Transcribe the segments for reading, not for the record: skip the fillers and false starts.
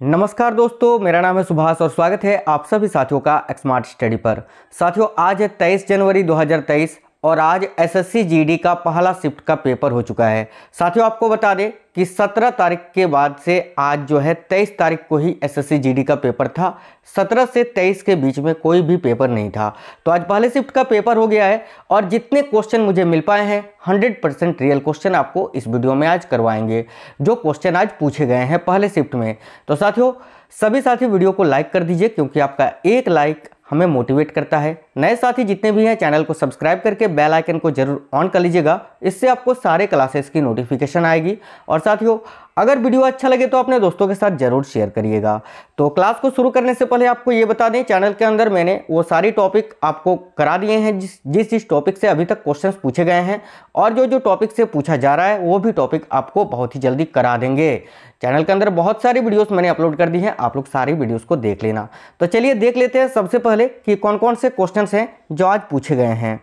नमस्कार दोस्तों, मेरा नाम है सुभाष और स्वागत है आप सभी साथियों का स्मार्ट स्टडी पर। साथियों, आज है 23 जनवरी 2023 और आज एसएससी जीडी का पहला शिफ्ट का पेपर हो चुका है। साथियों, आपको बता दें कि 17 तारीख के बाद से आज जो है 23 तारीख को ही एसएससी जीडी का पेपर था। 17 से 23 के बीच में कोई भी पेपर नहीं था, तो आज पहले शिफ्ट का पेपर हो गया है और जितने क्वेश्चन मुझे मिल पाए हैं 100% रियल क्वेश्चन आपको इस वीडियो में आज करवाएंगे, जो क्वेश्चन आज पूछे गए हैं पहले शिफ्ट में। तो साथियों, सभी साथी वीडियो को लाइक कर दीजिए क्योंकि आपका एक लाइक हमें मोटिवेट करता है। नए साथी जितने भी हैं चैनल को सब्सक्राइब करके बेल आइकन को जरूर ऑन कर लीजिएगा, इससे आपको सारे क्लासेस की नोटिफिकेशन आएगी। और साथियों, अगर वीडियो अच्छा लगे तो अपने दोस्तों के साथ जरूर शेयर करिएगा। तो क्लास को शुरू करने से पहले आपको ये बता दें, चैनल के अंदर मैंने वो सारी टॉपिक आपको करा दिए हैं जिस टॉपिक से अभी तक क्वेश्चंस पूछे गए हैं, और जो टॉपिक से पूछा जा रहा है वो भी टॉपिक आपको बहुत ही जल्दी करा देंगे। चैनल के अंदर बहुत सारी वीडियोस मैंने अपलोड कर दी हैं, आप लोग सारी वीडियोस को देख लेना। तो चलिए देख लेते हैं सबसे पहले कि कौन कौन से क्वेश्चंस हैं जो आज पूछे गए हैं।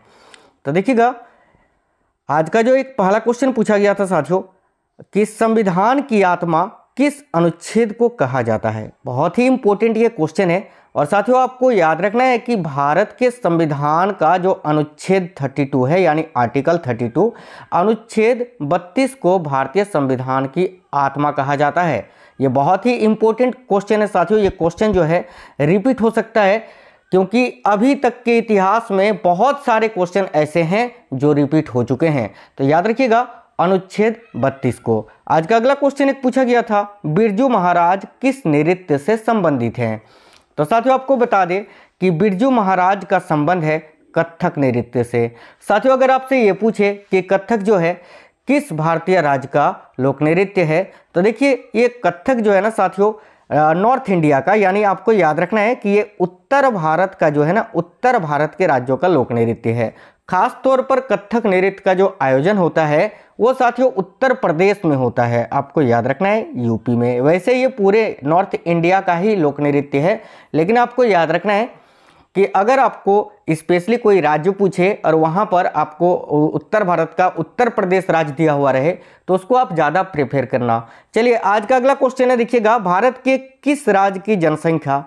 तो देखिएगा, आज का जो एक पहला क्वेश्चन पूछा गया था साथियों कि संविधान की आत्मा किस अनुच्छेद को कहा जाता है। बहुत ही इंपॉर्टेंट ये क्वेश्चन है और साथियों आपको याद रखना है कि भारत के संविधान का जो अनुच्छेद 32 है, यानी आर्टिकल 32, अनुच्छेद 32 को भारतीय संविधान की आत्मा कहा जाता है। ये बहुत ही इंपॉर्टेंट क्वेश्चन है साथियों। ये क्वेश्चन जो है रिपीट हो सकता है क्योंकि अभी तक के इतिहास में बहुत सारे क्वेश्चन ऐसे हैं जो रिपीट हो चुके हैं। तो याद रखिएगा अनुच्छेद 32 को। आज का अगला क्वेश्चन एक पूछा गया था, बिरजू महाराज किस नृत्य से संबंधित हैं। तो साथियों आपको बता दें कि बिरजू महाराज का संबंध है कथक नृत्य से। साथियों, अगर आपसे ये पूछे कि कथक जो है किस भारतीय राज्य का लोक नृत्य है, तो देखिए ये कथक जो है ना साथियों नॉर्थ इंडिया का, यानी आपको याद रखना है कि ये उत्तर भारत का जो है ना, उत्तर भारत के राज्यों का लोक नृत्य है। खास तौर पर कथक नृत्य का जो आयोजन होता है वो साथियों उत्तर प्रदेश में होता है, आपको याद रखना है यूपी में। वैसे ये पूरे नॉर्थ इंडिया का ही लोक नृत्य है, लेकिन आपको याद रखना है कि अगर आपको स्पेशली कोई राज्य पूछे और वहाँ पर आपको उत्तर भारत का उत्तर प्रदेश राज्य दिया हुआ रहे तो उसको आप ज़्यादा प्रेफर करना। चलिए आज का अगला क्वेश्चन है, देखिएगा, भारत के किस राज्य की जनसंख्या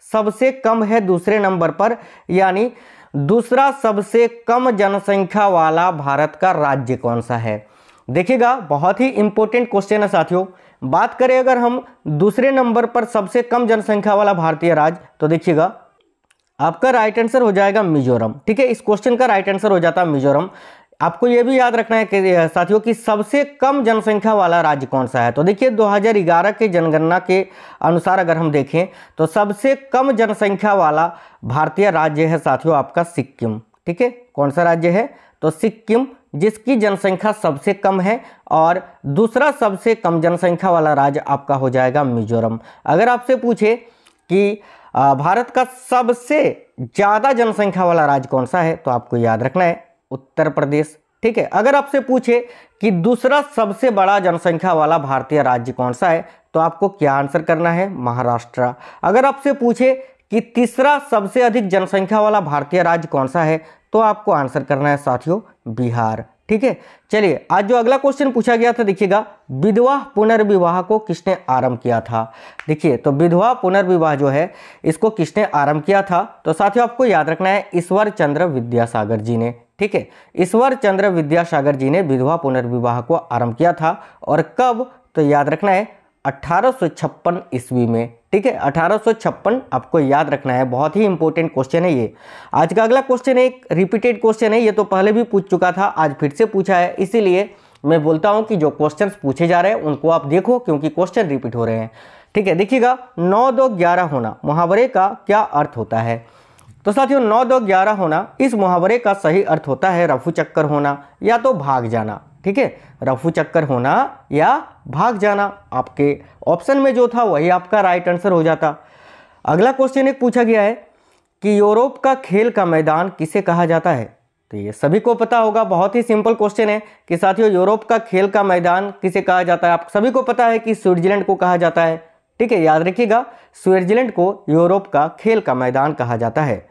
सबसे कम है दूसरे नंबर पर, यानी दूसरा सबसे कम जनसंख्या वाला भारत का राज्य कौन सा है। देखिएगा बहुत ही इंपॉर्टेंट क्वेश्चन है साथियों। बात करें अगर हम दूसरे नंबर पर सबसे कम जनसंख्या वाला भारतीय राज्य, तो देखिएगा आपका राइट आंसर हो जाएगा मिजोरम। ठीक है, इस क्वेश्चन का राइट आंसर हो जाता है मिजोरम। आपको यह भी याद रखना है कि साथियों कि सबसे कम जनसंख्या वाला राज्य कौन सा है। तो देखिए 2011 के जनगणना के अनुसार अगर हम देखें तो सबसे कम जनसंख्या वाला भारतीय राज्य है साथियों आपका सिक्किम। ठीक है, कौन सा राज्य है, तो सिक्किम, जिसकी जनसंख्या सबसे कम है, और दूसरा सबसे कम जनसंख्या वाला राज्य आपका हो जाएगा मिजोरम। अगर आपसे पूछे कि भारत का सबसे ज़्यादा जनसंख्या वाला राज्य कौन सा है, तो आपको याद रखना है उत्तर प्रदेश। ठीक है, अगर आपसे पूछे कि दूसरा सबसे बड़ा जनसंख्या वाला भारतीय राज्य कौन सा है, तो आपको क्या आंसर करना है, महाराष्ट्र। अगर आपसे पूछे कि तीसरा सबसे अधिक जनसंख्या वाला भारतीय राज्य कौन सा है, तो आपको आंसर करना है साथियों बिहार। ठीक है, चलिए आज जो अगला क्वेश्चन पूछा गया था, देखिएगा, विधवा पुनर्विवाह को किसने आरंभ किया था। देखिए तो विधवा पुनर्विवाह जो है इसको किसने आरंभ किया था, तो साथियों आपको याद रखना है ईश्वर चंद्र विद्यासागर जी ने। ठीक है, ईश्वर चंद्र विद्यासागर जी ने विधवा पुनर्विवाह को आरंभ किया था, और कब, तो याद रखना है 1856 ईस्वी में। ठीक है, 1856 आपको याद रखना है, बहुत ही इंपॉर्टेंट क्वेश्चन है ये। आज का अगला क्वेश्चन एक रिपीटेड क्वेश्चन है, ये तो पहले भी पूछ चुका था, आज फिर से पूछा है, इसीलिए मैं बोलता हूं कि जो क्वेश्चंस पूछे जा रहे हैं उनको आप देखो क्योंकि क्वेश्चन रिपीट हो रहे हैं। ठीक है, देखिएगा 9 2 11 होना मुहावरे का क्या अर्थ होता है। तो साथियों 9 2 11 होना, इस मुहावरे का सही अर्थ होता है रफू चक्कर होना या तो भाग जाना। ठीक है, रफू चक्कर होना या भाग जाना, आपके ऑप्शन में जो था वही आपका राइट आंसर हो जाता। अगला क्वेश्चन एक पूछा गया है कि यूरोप का खेल का मैदान किसे कहा जाता है। तो ये सभी को पता होगा, बहुत ही सिंपल क्वेश्चन है कि साथियों यूरोप का खेल का मैदान किसे कहा जाता है। आप सभी को पता है कि स्विट्जरलैंड को कहा जाता है। ठीक है, याद रखिएगा स्विट्जरलैंड को यूरोप का खेल का मैदान कहा जाता है।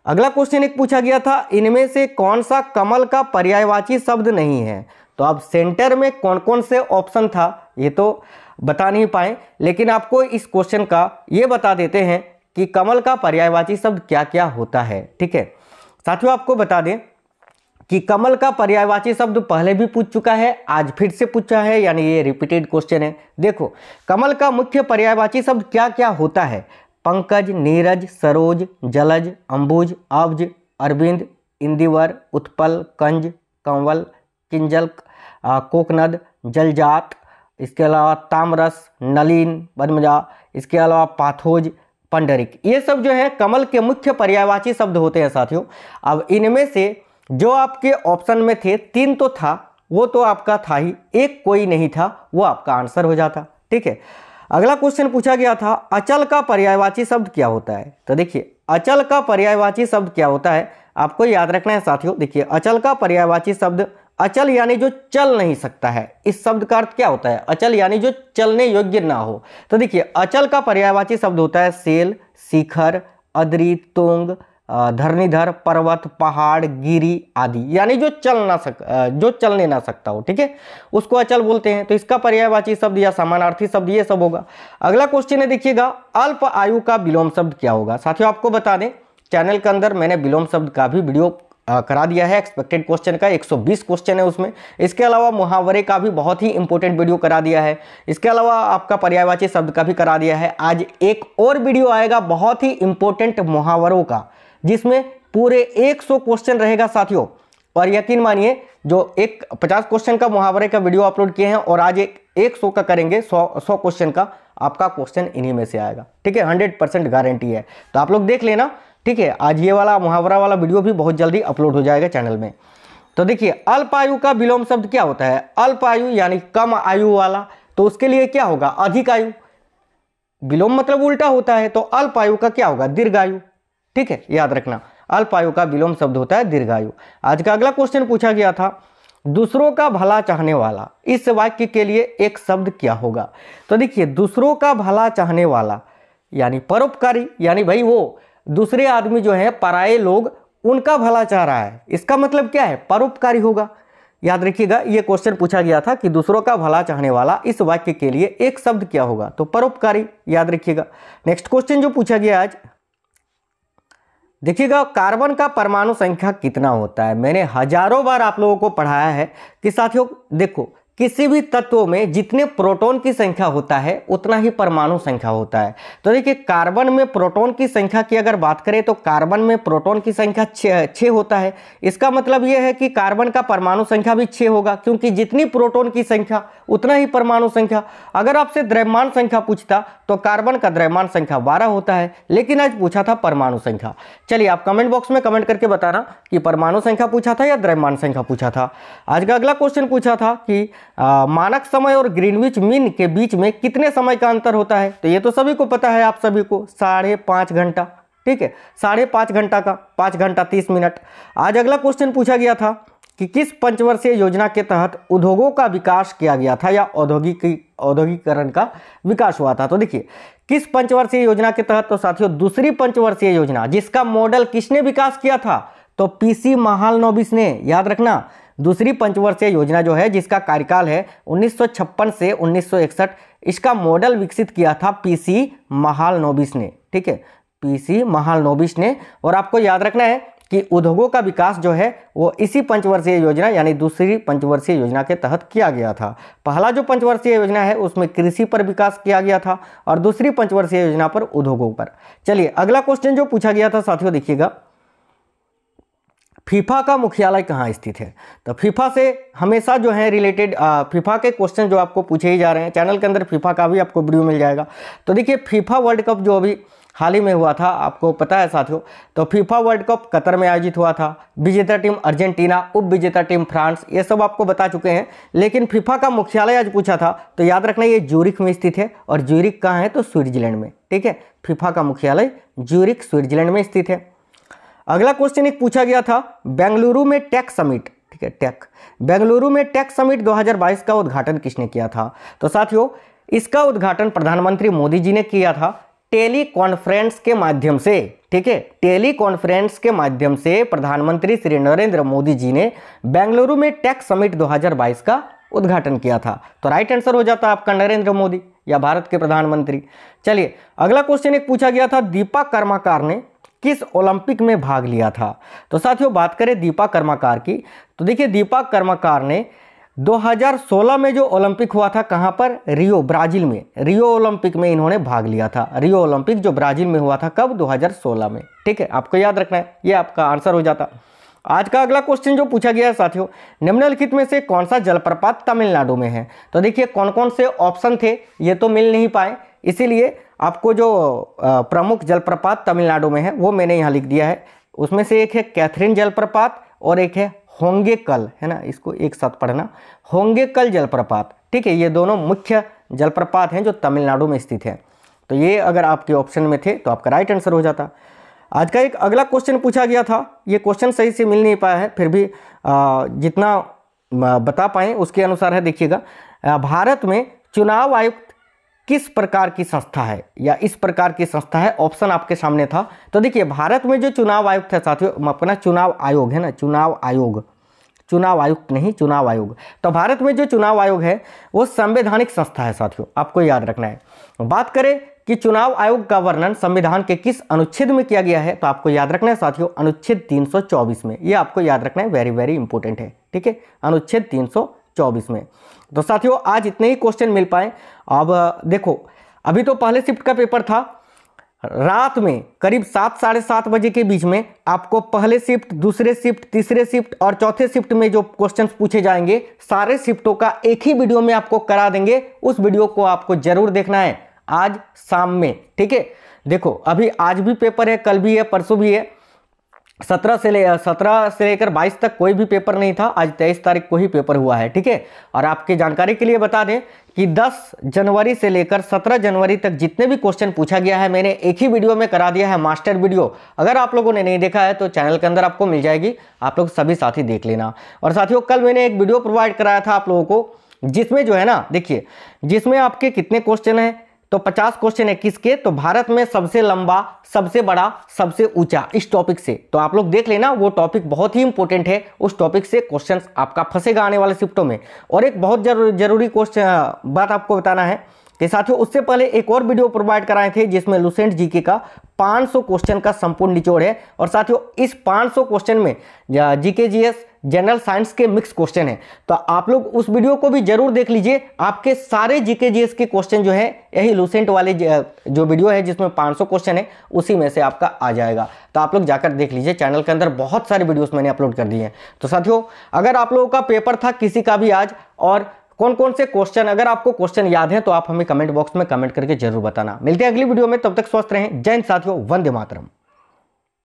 अगला क्वेश्चन एक पूछा गया था, इनमें से कौन सा कमल का पर्यायवाची शब्द नहीं है। तो अब सेंटर में कौन कौन से ऑप्शन था ये तो बता नहीं पाए, लेकिन आपको इस क्वेश्चन का ये बता देते हैं कि कमल का पर्यायवाची शब्द क्या क्या होता है। ठीक है साथियों, आपको बता दें कि कमल का पर्यायवाची शब्द पहले भी पूछ चुका है, आज फिर से पूछा है, यानी ये रिपीटेड क्वेश्चन है। देखो कमल का मुख्य पर्यायवाची शब्द क्या क्या होता है। पंकज, नीरज, सरोज, जलज, अंबुज, अब्ज, अरविंद, इंदिवर, उत्पल, कंज, कंवल, किंजल, कोकनद, जलजात, इसके अलावा तामरस, नलिन, बदमजा, इसके अलावा पाथोज, पंडरिक, ये सब जो है कमल के मुख्य पर्यायवाची शब्द होते हैं साथियों। अब इनमें से जो आपके ऑप्शन में थे 3 तो था, वो तो आपका था ही, एक कोई नहीं था, वो आपका आंसर हो जाता। ठीक है, अगला क्वेश्चन पूछा गया था अचल का पर्यायवाची शब्द क्या होता है। तो देखिए अचल का पर्यायवाची शब्द क्या होता है आपको याद रखना है साथियों। देखिए अचल का पर्यायवाची शब्द, अचल यानी जो चल नहीं सकता है, इस शब्द का अर्थ क्या होता है, अचल यानी जो चलने योग्य ना हो। तो देखिए अचल का पर्यायवाची शब्द होता है सेल, शिखर, अद्री, तोंग, धरणीधर, पर्वत, पहाड़, गिरी आदि, यानी जो चलने ना सकता हो। ठीक है, उसको अचल बोलते हैं। तो इसका पर्यायवाची शब्द या समानार्थी शब्द ये सब होगा। अगला क्वेश्चन है, देखिएगा अल्प आयु का विलोम शब्द क्या होगा। साथियों आपको बता दें चैनल के अंदर मैंने विलोम शब्द का भी वीडियो करा दिया है, एक्सपेक्टेड क्वेश्चन का 120 क्वेश्चन है उसमें। इसके अलावा मुहावरे का भी बहुत ही इंपॉर्टेंट वीडियो करा दिया है। इसके अलावा आपका पर्यायवाची शब्द का भी करा दिया है। आज एक और वीडियो आएगा बहुत ही इंपॉर्टेंट मुहावरों का, जिसमें पूरे 100 क्वेश्चन रहेगा साथियों। और यकीन मानिए जो 50 क्वेश्चन का मुहावरे का वीडियो अपलोड किए हैं और आज 100 का करेंगे, 100 क्वेश्चन का, आपका क्वेश्चन इन्हीं में से आएगा। ठीक है, 100% गारंटी है। तो आप लोग देख लेना। ठीक है, आज ये वाला मुहावरा वाला वीडियो भी बहुत जल्दी अपलोड हो जाएगा चैनल में। तो देखिए अल्प आयु का विलोम शब्द क्या होता है। अल्प आयु यानी कम आयु वाला, तो उसके लिए क्या होगा, अधिक आयु। विलोम मतलब उल्टा होता है, तो अल्प आयु का क्या होगा, दीर्घायु। ठीक है, याद रखना अल्प आयु का विलोम शब्द होता है दीर्घायु। आज का अगला क्वेश्चन पूछा गया था दूसरों का भला चाहने वाला, इस वाक्य के लिए एक शब्द क्या होगा। तो देखिए दूसरों का भला चाहने वाला यानी परोपकारी, यानी भाई वो दूसरे आदमी जो है, पराये लोग, उनका भला चाह रहा है, इसका मतलब क्या है, परोपकारी होगा। याद रखिएगा ये क्वेश्चन पूछा गया था कि दूसरों का भला चाहने वाला, इस वाक्य के लिए एक शब्द क्या होगा, तो परोपकारी, याद रखिएगा। नेक्स्ट क्वेश्चन जो पूछा गया आज, देखिएगा कार्बन का परमाणु संख्या कितना होता है। मैंने हजारों बार आप लोगों को पढ़ाया है कि साथियों देखो किसी भी तत्व में जितने प्रोटॉन की संख्या होता है उतना ही परमाणु संख्या होता है। तो देखिए कार्बन में प्रोटॉन की संख्या की अगर बात करें तो कार्बन में प्रोटॉन की संख्या 6 होता है। इसका मतलब यह है कि कार्बन का परमाणु संख्या भी 6 होगा, क्योंकि जितनी प्रोटॉन की संख्या उतना ही परमाणु संख्या। अगर आपसे द्रव्यमान संख्या पूछता तो कार्बन का द्रव्यमान संख्या 12 होता है, लेकिन आज पूछा था परमाणु संख्या। चलिए आप कमेंट बॉक्स में कमेंट करके बताना कि परमाणु संख्या पूछा था या द्रव्यमान संख्या पूछा था। आज का अगला क्वेश्चन पूछा था कि मानक समय और ग्रीनविच मीन के बीच में कितने समय का अंतर होता है। तो ये तो सभी को पता है, आप सभी को 5.5 घंटा। ठीक है, 5.5 घंटा का 5 घंटा 30 मिनट। आज अगला क्वेश्चन पूछा गया था कि किस पंचवर्षीय योजना के तहत उद्योगों का विकास किया गया था या औद्योगिकरण का विकास हुआ था। तो देखिए किस पंचवर्षीय योजना के तहत, तो साथियों दूसरी पंचवर्षीय योजना, जिसका मॉडल किसने विकास किया था, तो पीसी महालनोबिस ने। याद रखना दूसरी पंचवर्षीय योजना जो है, जिसका कार्यकाल है 1956 से 1961, इसका मॉडल विकसित किया था पीसी महालनोबिस ने। ठीक है, पीसी महालनोबिस ने। और आपको याद रखना है कि उद्योगों का विकास जो है वो इसी पंचवर्षीय योजना यानी दूसरी पंचवर्षीय योजना के तहत किया गया था। पहला जो पंचवर्षीय योजना है उसमें कृषि पर विकास किया गया था और दूसरी पंचवर्षीय योजना पर उद्योगों पर। चलिए अगला क्वेश्चन जो पूछा गया था साथियों, देखिएगा फीफा का मुख्यालय कहाँ स्थित है। तो फीफा से हमेशा जो है रिलेटेड फीफा के क्वेश्चन जो आपको पूछे ही जा रहे हैं। चैनल के अंदर फीफा का भी आपको वीडियो मिल जाएगा। तो देखिए फीफा वर्ल्ड कप जो अभी हाल ही में हुआ था, आपको पता है साथियों, तो फीफा वर्ल्ड कप कतर में आयोजित हुआ था। विजेता टीम अर्जेंटीना, उप विजेता टीम फ्रांस, ये सब आपको बता चुके हैं। लेकिन फीफा का मुख्यालय आज पूछा था, तो याद रखना ये ज्यूरिख में स्थित है। और ज्यूरिख कहाँ है, तो स्विट्जरलैंड में। ठीक है, फीफा का मुख्यालय ज्यूरिख स्विट्जरलैंड में स्थित है। अगला क्वेश्चन एक पूछा गया था बेंगलुरु में टेक समिट। ठीक है, टेक बेंगलुरु में टेक समिट 2022 का उद्घाटन किसने किया था। तो साथियों इसका उद्घाटन प्रधानमंत्री मोदी जी ने किया था। टेली कॉन्फ्रेंस के माध्यम से, ठीक है, टेली कॉन्फ्रेंस के माध्यम से प्रधानमंत्री श्री नरेंद्र मोदी जी ने बेंगलुरु में टेक समिट 2022 का उद्घाटन किया था। तो राइट आंसर हो जाता आपका नरेंद्र मोदी या भारत के प्रधानमंत्री। चलिए अगला क्वेश्चन एक पूछा गया था, दीपा कर्माकर ने किस ओलंपिक में भाग लिया था। तो साथियों बात करें दीपा कर्माकर की, तो देखिए दीपा कर्माकर ने 2016 में जो ओलंपिक हुआ था, कहां पर, रियो, ब्राजील में, रियो ओलंपिक में इन्होंने भाग लिया था। रियो ओलंपिक जो ब्राजील में हुआ था, कब, 2016 में। ठीक है, आपको याद रखना है, ये आपका आंसर हो जाता। आज का अगला क्वेश्चन जो पूछा गया है साथियों, निम्नलिखित में से कौन सा जलप्रपात तमिलनाडु में है। तो देखिए कौन कौन से ऑप्शन थे, ये तो मिल नहीं पाए, इसीलिए आपको जो प्रमुख जलप्रपात तमिलनाडु में है वो मैंने यहाँ लिख दिया है। उसमें से एक है कैथरीन जलप्रपात और एक है होंगेकल, है ना, इसको एक साथ पढ़ना, होंगेकल जलप्रपात। ठीक है, ये दोनों मुख्य जलप्रपात हैं जो तमिलनाडु में स्थित है। तो ये अगर आपके ऑप्शन में थे तो आपका राइट आंसर हो जाता। आज का एक अगला क्वेश्चन पूछा गया था, ये क्वेश्चन सही से मिल नहीं पाया है, फिर भी जितना बता पाए उसके अनुसार है। देखिएगा, भारत में चुनाव आयुक्त किस प्रकार की संस्था है या इस प्रकार की संस्था है, ऑप्शन आपके सामने था। तो देखिए भारत में जो चुनाव आयुक्त है साथियों, अपना चुनाव आयोग है ना, चुनाव आयोग, चुनाव आयुक्त नहीं, चुनाव आयोग। तो भारत में जो चुनाव आयोग है वो संवैधानिक संस्था है साथियों, आपको याद रखना है। बात करें कि चुनाव आयोग का वर्णन संविधान के किस अनुच्छेद में किया गया है, तो आपको याद रखना है साथियों अनुच्छेद 324 में। ये आपको याद रखना है, वेरी वेरी इंपॉर्टेंट है। ठीक है, अनुच्छेद 324 में। तो साथियों आज इतने ही क्वेश्चन मिल पाए। अब देखो, अभी तो पहले शिफ्ट का पेपर था, रात में करीब 7 साढ़े 7 बजे के बीच में आपको पहले शिफ्ट, दूसरे शिफ्ट, तीसरे शिफ्ट और चौथे शिफ्ट में जो क्वेश्चंस पूछे जाएंगे, सारे शिफ्टों का एक ही वीडियो में आपको करा देंगे। उस वीडियो को आपको जरूर देखना है आज शाम में। ठीक है, देखो अभी आज भी पेपर है, कल भी है, परसों भी है। 17 से लेकर 22 तक कोई भी पेपर नहीं था, आज 23 तारीख को ही पेपर हुआ है। ठीक है, और आपकी जानकारी के लिए बता दें कि 10 जनवरी से लेकर 17 जनवरी तक जितने भी क्वेश्चन पूछा गया है मैंने एक ही वीडियो में करा दिया है, मास्टर वीडियो। अगर आप लोगों ने नहीं देखा है तो चैनल के अंदर आपको मिल जाएगी, आप लोग सभी साथी देख लेना। और साथियों कल मैंने एक वीडियो प्रोवाइड कराया था आप लोगों को, जिसमें जो है ना, देखिए जिसमें आपके कितने क्वेश्चन है, तो 50 क्वेश्चन है किसके, तो भारत में सबसे लंबा, सबसे बड़ा, सबसे ऊंचा, इस टॉपिक से। तो आप लोग देख लेना, वो टॉपिक बहुत ही इंपॉर्टेंट है, उस टॉपिक से क्वेश्चंस आपका फंसेगा आने वाले शिफ्टों में। और एक बहुत जरूरी क्वेश्चन बात आपको बताना है कि साथियों उससे पहले एक और वीडियो प्रोवाइड कराए थे जिसमें लुसेंट जीके का 500 क्वेश्चन का संपूर्ण निचोड़ है। और साथियों इस 500 क्वेश्चन में जीके जीएस जनरल साइंस के मिक्स क्वेश्चन है, तो आप लोग उस वीडियो को भी जरूर देख लीजिए। आपके सारे जीके जीएस के क्वेश्चन जो है यही लुसेंट वाले जो वीडियो है जिसमें 500 क्वेश्चन है उसी में से आपका आ जाएगा। तो आप लोग जाकर देख लीजिए, चैनल के अंदर बहुत सारे वीडियोस मैंने अपलोड कर दिए हैं। तो साथियों अगर आप लोगों का पेपर था किसी का भी आज, और कौन कौन से क्वेश्चन, अगर आपको क्वेश्चन याद है तो आप हमें कमेंट बॉक्स में कमेंट करके जरूर बताना। मिलते हैं अगली वीडियो में, तब तक स्वस्थ रहें। जय हिंद साथियों, वंदे मातरम।